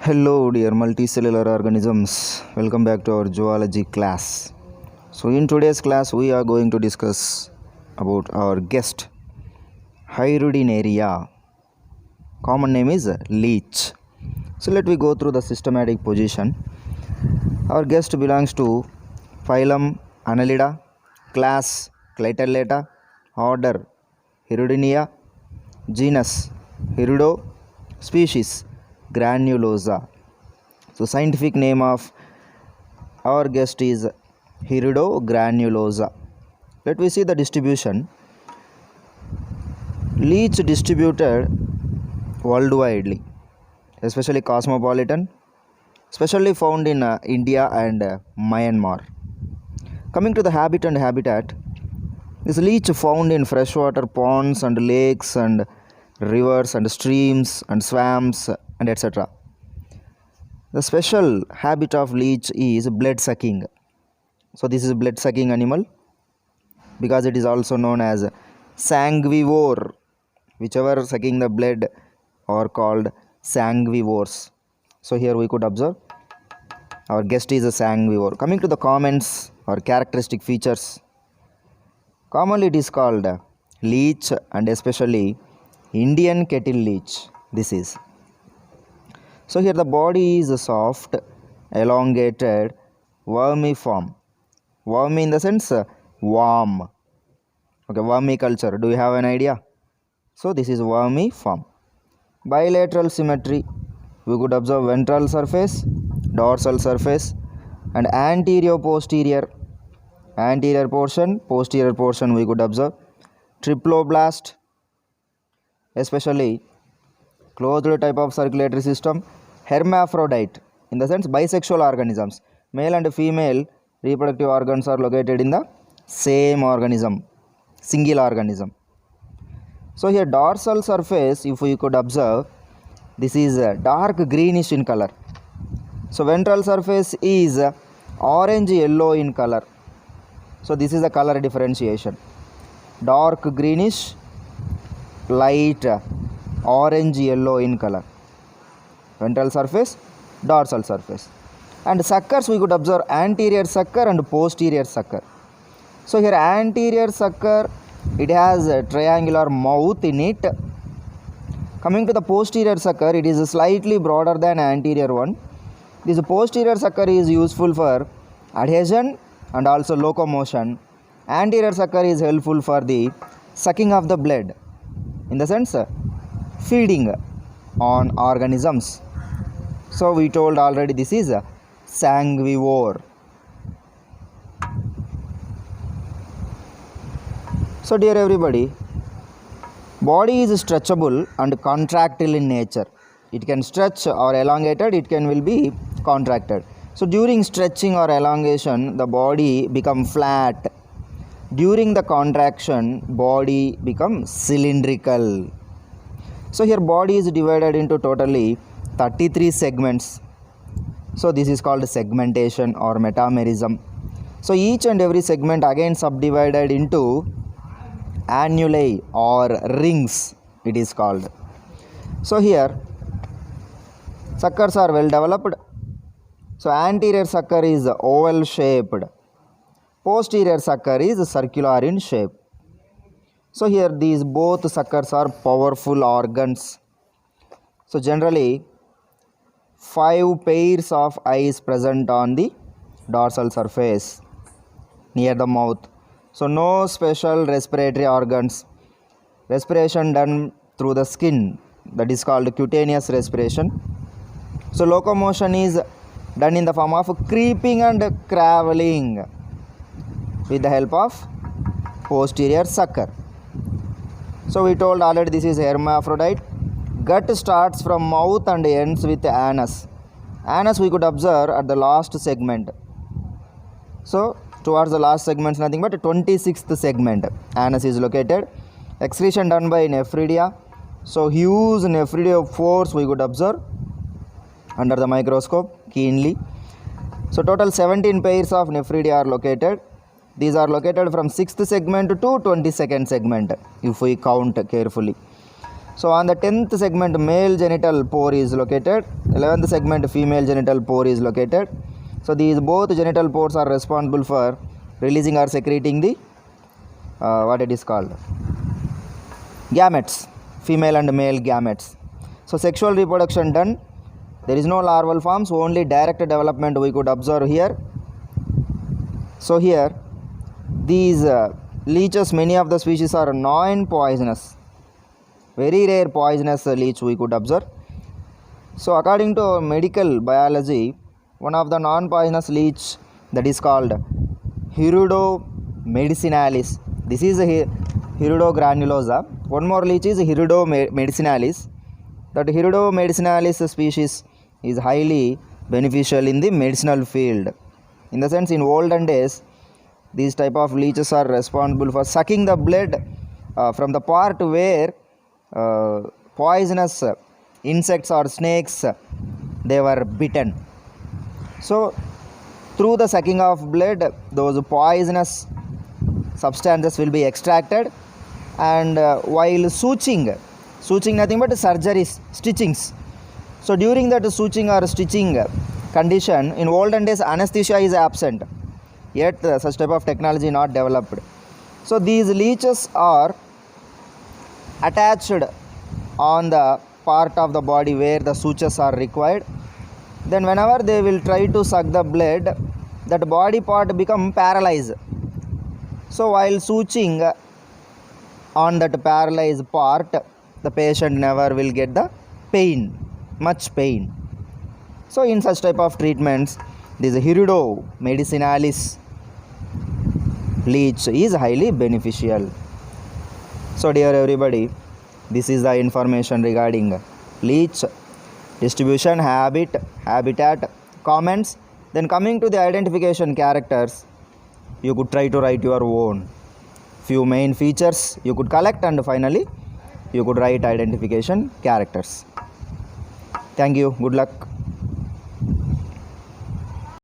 Hello dear multicellular organisms, welcome back to our zoology class. So in today's class we are going to discuss about our guest Hirudinaria. Common name is leech. So let me go through the systematic position. Our guest belongs to phylum Annelida, class Clytellata, order Hirudinia, genus Hirudo, species Granulosa. So scientific name of our guest is Hirudo granulosa. Let me see the distribution. Leech distributed worldwide, especially cosmopolitan, especially found in India and Myanmar. Coming to the habit and habitat, this leech found in freshwater ponds and lakes and rivers and streams and swamps and etc. The special habit of leech is blood sucking. So this is blood sucking animal because it is also known as sanguivore. Whichever sucking the blood are called sanguivores. So here we could observe our guest is a sanguivore. Coming to the comments or characteristic features, commonly it is called leech and especially Indian kettle leech. This is. So here the body is soft, elongated, wormiform. Wormy in the sense worm. Okay, wormiculture. Do you have an idea? So this is wormiform. Bilateral symmetry. We could observe ventral surface, dorsal surface, and anterior posterior. Anterior portion, posterior portion we could observe. Triploblast, especially closed type of circulatory system. Hermaphrodite, in the sense bisexual organisms. Male and female reproductive organs are located in the same organism, single organism. So here dorsal surface, if we could observe, this is dark greenish in color. So ventral surface is orange yellow in color. So this is the color differentiation. Dark greenish, light orange yellow in color. Ventral surface, dorsal surface. And suckers we could observe anterior sucker and posterior sucker. So here anterior sucker, it has a triangular mouth in it. Coming to the posterior sucker, it is slightly broader than anterior one. This posterior sucker is useful for adhesion and also locomotion. Anterior sucker is helpful for the sucking of the blood, in the sense feeding on organisms. So we told already this is a sanguivore. So dear everybody, body is stretchable and contractile in nature. It can stretch or elongated, it can will be contracted. So during stretching or elongation, the body become flat. During the contraction, body becomes cylindrical. So here body is divided into totally 33 segments. So this is called segmentation or metamerism. So each and every segment again subdivided into annuli or rings, it is called. So here suckers are well developed. So anterior sucker is oval shaped. Posterior sucker is circular in shape. So here these both suckers are powerful organs. So generally 5 pairs of eyes present on the dorsal surface near the mouth. So no special respiratory organs. Respiration done through the skin, that is called cutaneous respiration. So locomotion is done in the form of creeping and crawling with the help of posterior sucker. So we told already this is hermaphrodite. Gut starts from mouth and ends with anus. Anus we could observe at the last segment. So towards the last segment, nothing but 26th segment. Anus is located. Excretion done by nephridia. So huge nephridiophores we could observe under the microscope keenly. So total 17 pairs of nephridia are located. These are located from 6th segment to 22nd segment if we count carefully. So on the 10th segment, male genital pore is located. 11th segment female genital pore is located. So these both genital pores are responsible for releasing or secreting the what it is called gametes, female and male gametes. So sexual reproduction done. There is no larval forms, only direct development we could observe here. So here these leeches, many of the species are non-poisonous, very rare poisonous leech we could observe. So according to medical biology, one of the non-poisonous leech that is called Hirudo medicinalis. This is Hirudo granulosa. One more leech is Hirudo medicinalis. That Hirudo medicinalis species is highly beneficial in the medicinal field. In the sense, in olden days, these type of leeches are responsible for sucking the blood from the part where poisonous insects or snakes they were bitten. So through the sucking of blood, those poisonous substances will be extracted, and while suturing nothing but surgeries, stitchings. So during that suturing or stitching condition, in olden days anesthesia is absent, yet such type of technology not developed. So these leeches are attached on the part of the body where the sutures are required. Then whenever they will try to suck the blood, that body part become paralyzed. So while suturing on that paralyzed part, the patient never will get the pain, much pain. So in such type of treatments, this Hirudo medicinalis leech is highly beneficial. So dear everybody, this is the information regarding leech distribution, habitat, comments. Then coming to the identification characters, you could try to write your own few main features you could collect, and finally you could write identification characters. Thank you. Good luck.